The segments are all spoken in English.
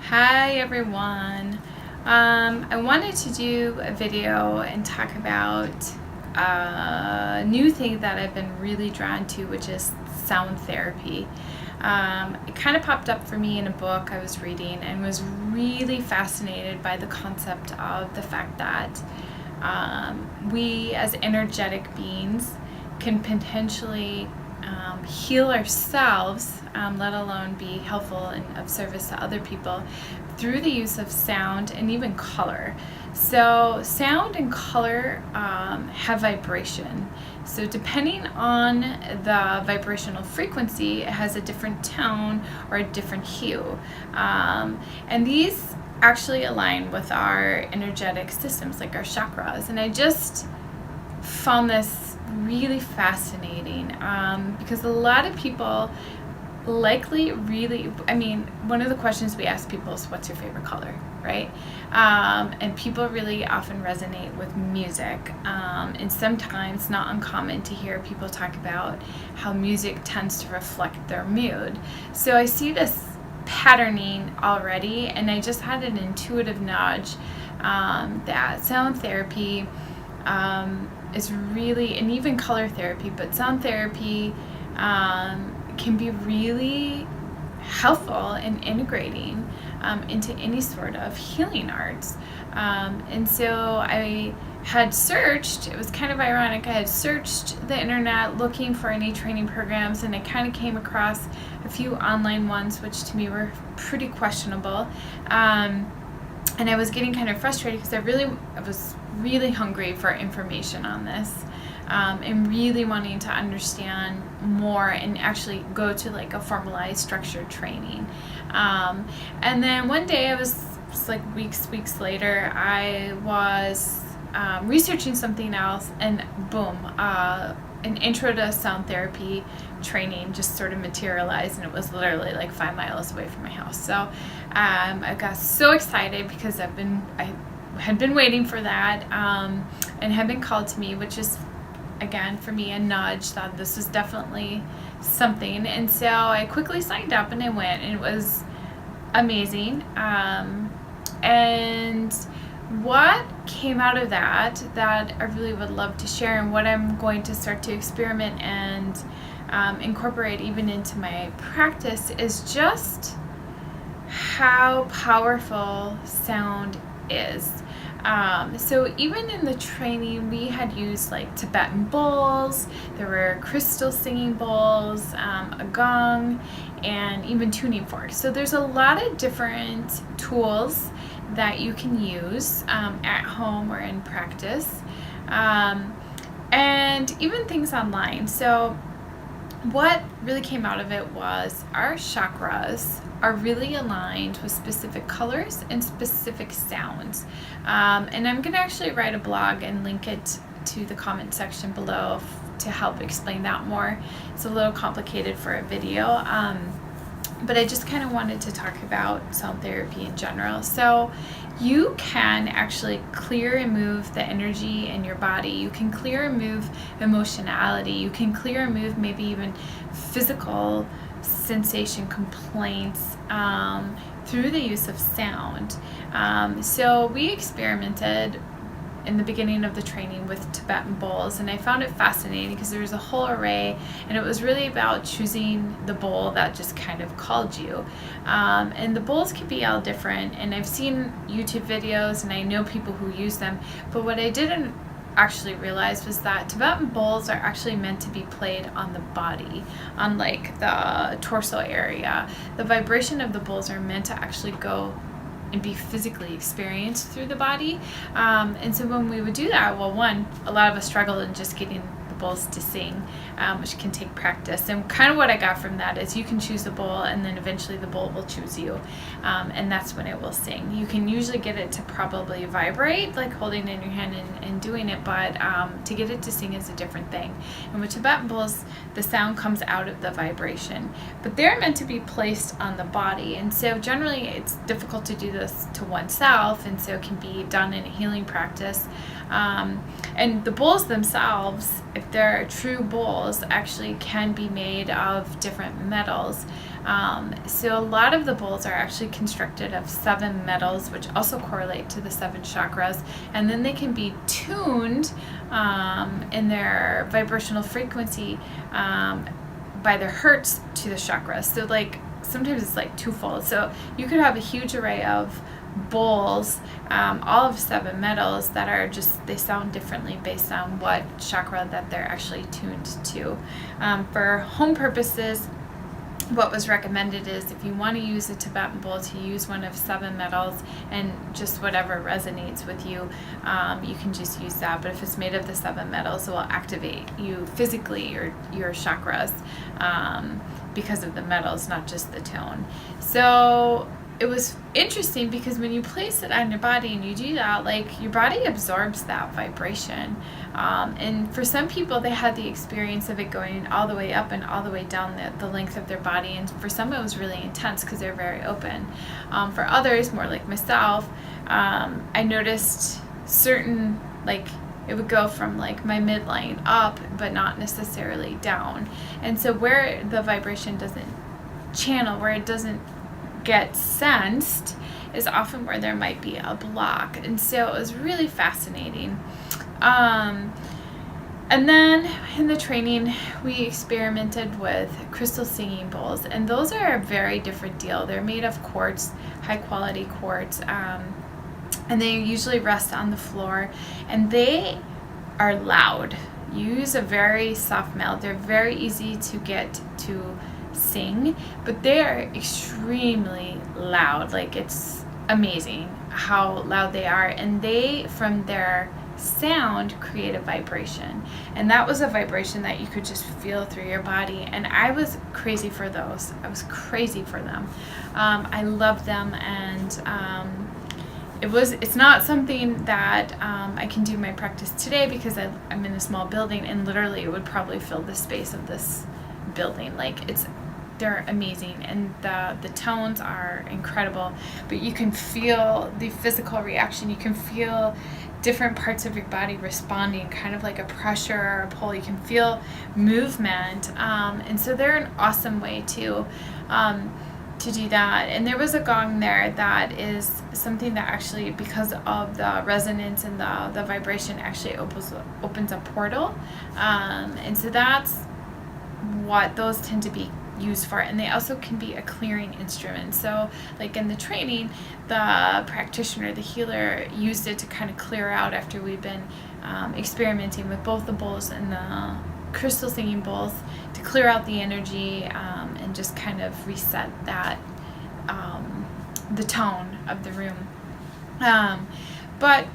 Hi everyone. I wanted to do a video and talk about a new thing that I've been really drawn to, which is sound therapy. It kind of popped up for me in a book I was reading and was really fascinated by the concept of the fact that we as energetic beings can potentially heal ourselves, let alone be helpful and of service to other people through the use of sound and even color. So sound and color have vibration. So depending on the vibrational frequency, it has a different tone or a different hue. And these actually align with our energetic systems, like our chakras. And I just found this really fascinating because a lot of people likely one of the questions we ask people is, what's your favorite color, right? And people really often resonate with music, and sometimes not uncommon to hear people talk about how music tends to reflect their mood. So I see this patterning already, and I just had an intuitive nudge that sound therapy is really, and even color therapy, but sound therapy can be really helpful in integrating into any sort of healing arts. And so I had searched, it was kind of ironic, I had searched the internet looking for any training programs, and I kind of came across a few online ones, which to me were pretty questionable. And I was getting kind of frustrated because I was really hungry for information on this, and really wanting to understand more and actually go to like a formalized structured training. And then one day it was like weeks later, I was researching something else, and boom, an intro to sound therapy training just sort of materialized, and it was literally like 5 miles away from my house. So I got so excited because I had been waiting for that, and had been called to me, which is, again, for me, a nudge that this is definitely something. And so I quickly signed up and I went, and it was amazing. And what came out of that I really would love to share, and what I'm going to start to experiment and incorporate even into my practice, is just how powerful sound is. So even in the training, we had used like Tibetan bowls, there were crystal singing bowls, a gong, and even tuning forks. So there's a lot of different tools that you can use at home or in practice, and even things online. So what really came out of it was our chakras are really aligned with specific colors and specific sounds. And I'm going to actually write a blog and link it to the comment section below to help explain that more. It's a little complicated for a video, but I just kind of wanted to talk about sound therapy in general. So you can actually clear and move the energy in your body. You can clear and move emotionality. You can clear and move maybe even physical sensation complaints through the use of sound. So we experimented in the beginning of the training with Tibetan bowls, and I found it fascinating because there was a whole array, and it was really about choosing the bowl that just kind of called you. And the bowls can be all different, and I've seen YouTube videos and I know people who use them, but what I didn't actually realize was that Tibetan bowls are actually meant to be played on the body, on like the torso area. The vibration of the bowls are meant to actually go and be physically experienced through the body. And so when we would do that, well, one, a lot of us struggled in just getting the bowls to sing, which can take practice. And kind of what I got from that is you can choose the bowl, and then eventually the bowl will choose you, and that's when it will sing. You can usually get it to probably vibrate, like holding it in your hand and doing it, but to get it to sing is a different thing. And with Tibetan bowls, the sound comes out of the vibration, but they're meant to be placed on the body. And so generally it's difficult to do this to oneself, and so it can be done in a healing practice. And the bowls themselves if they're true bowls, actually can be made of different metals. So a lot of the bowls are actually constructed of 7 metals, which also correlate to the 7 chakras, and then they can be tuned in their vibrational frequency by their hertz to the chakras. So like sometimes it's like twofold. So you could have a huge array of bowls, all of 7 metals that are just, they sound differently based on what chakra that they're actually tuned to. For home purposes, what was recommended is if you want to use a Tibetan bowl, to use one of 7 metals, and just whatever resonates with you, you can just use that. But if it's made of the 7 metals, it will activate you physically, your chakras, because of the metals, not just the tone. So it was interesting because when you place it on your body and you do that, like your body absorbs that vibration. And for some people, they had the experience of it going all the way up and all the way down the length of their body. And for some, it was really intense because they're very open. For others, more like myself, I noticed certain, like, it would go from like my midline up, but not necessarily down. And so where the vibration doesn't channel, where it doesn't get sensed, is often where there might be a block. And so it was really fascinating. And then in the training, we experimented with crystal singing bowls, and those are a very different deal. They're made of quartz, high quality quartz, and they usually rest on the floor, and they are loud. You use a very soft melt. They're very easy to get to sing, but they are extremely loud. Like, it's amazing how loud they are, and they, from their sound, create a vibration, and that was a vibration that you could just feel through your body. And I was crazy for those. I was crazy for them. I loved them, and it's not something that I can do in my practice today because I'm in a small building, and literally it would probably fill the space of this building. Like, they're amazing, and the tones are incredible, but you can feel the physical reaction. You can feel different parts of your body responding, kind of like a pressure or a pull. You can feel movement, and so they're an awesome way to do that. And there was a gong there that is something that actually, because of the resonance and the vibration, actually opens a portal, and so that's what those tend to be used for. And they also can be a clearing instrument. So like in the training, the practitioner, the healer, used it to kind of clear out after we've been experimenting with both the bowls and the crystal singing bowls, to clear out the energy, and just kind of reset that the tone of the room. But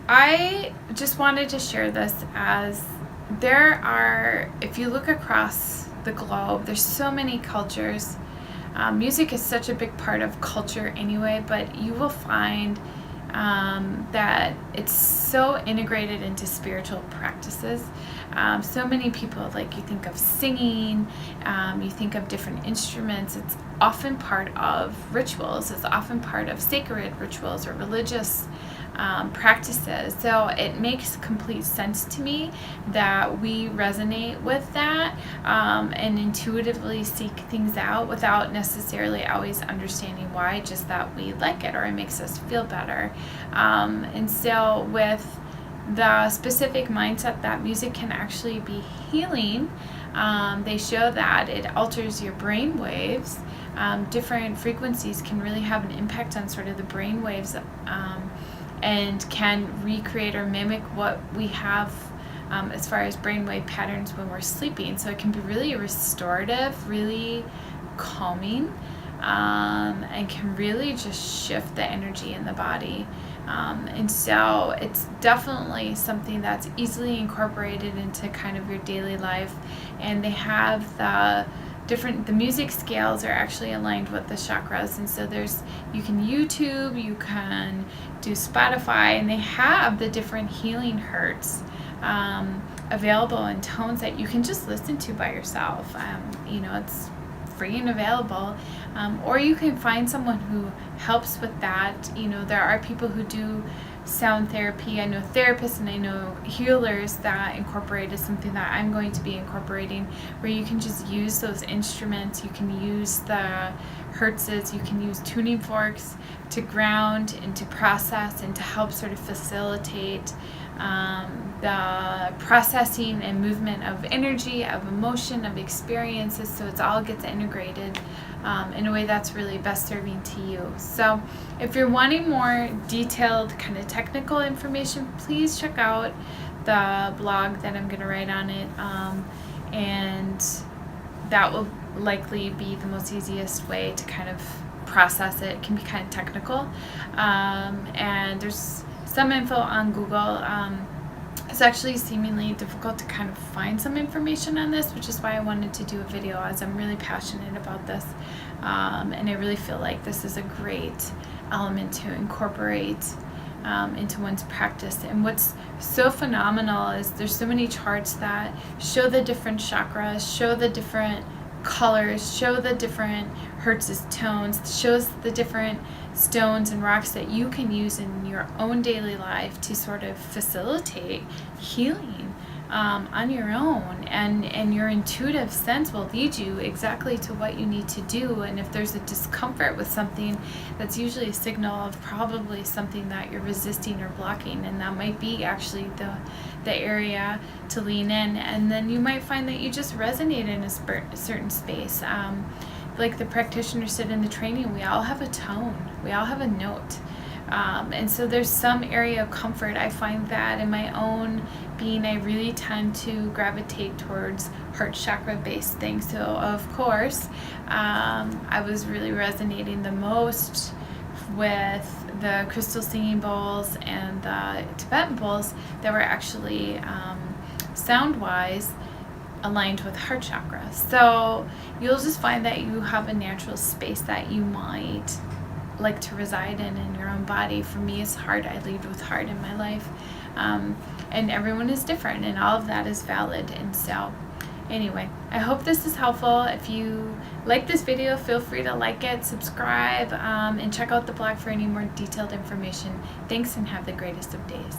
I just wanted to share this, as there are, if you look across the globe, there's so many cultures. Music is such a big part of culture anyway, but you will find that it's so integrated into spiritual practices. So many people, like, you think of singing, you think of different instruments. It's often part of rituals. It's often part of sacred rituals or religious practices. So it makes complete sense to me that we resonate with that, and intuitively seek things out without necessarily always understanding why, just that we like it or it makes us feel better. And so with the specific mindset that music can actually be healing, they show that it alters your brain waves. Different frequencies can really have an impact on sort of the brain waves, and can recreate or mimic what we have as far as brainwave patterns when we're sleeping. So it can be really restorative, really calming, and can really just shift the energy in the body. And so it's definitely something that's easily incorporated into kind of your daily life. And they have the music scales are actually aligned with the chakras, and so you can YouTube, you can do Spotify, and they have the different healing hertz available in tones that you can just listen to by yourself. It's free and available, or you can find someone who helps with that. There are people who do sound therapy. I know therapists and I know healers that incorporate is something that I'm going to be incorporating, where you can just use those instruments, you can use the hertzes, you can use tuning forks to ground and to process and to help sort of facilitate the processing and movement of energy, of emotion, of experiences, so it all gets integrated in a way that's really best serving to you. So if you're wanting more detailed kind of technical information, please check out the blog that I'm going to write on it, and that will likely be the most easiest way to kind of process it. It can be kind of technical, and there's some info on Google. It's actually seemingly difficult to kind of find some information on this, which is why I wanted to do a video, as I'm really passionate about this, and I really feel like this is a great element to incorporate into one's practice. And what's so phenomenal is there's so many charts that show the different chakras, show the different colors, show the different hertz's tones, shows the different stones and rocks that you can use in your own daily life to sort of facilitate healing on your own, and your intuitive sense will lead you exactly to what you need to do. And if there's a discomfort with something, that's usually a signal of probably something that you're resisting or blocking, and that might be actually the area to lean in. And then you might find that you just resonate in a certain space. Like the practitioner said in the training, we all have a tone, we all have a note. And so there's some area of comfort. I find that in my own being, I really tend to gravitate towards heart chakra based things. So of course, I was really resonating the most with the crystal singing bowls and the Tibetan bowls that were actually sound wise aligned with heart chakra. So you'll just find that you have a natural space that you might like to reside in your own body. For me, it's heart. I lead with heart in my life, and everyone is different, and all of that is valid. And so anyway, I hope this is helpful. If you like this video, feel free to like it, subscribe, and check out the blog for any more detailed information. Thanks, and have the greatest of days.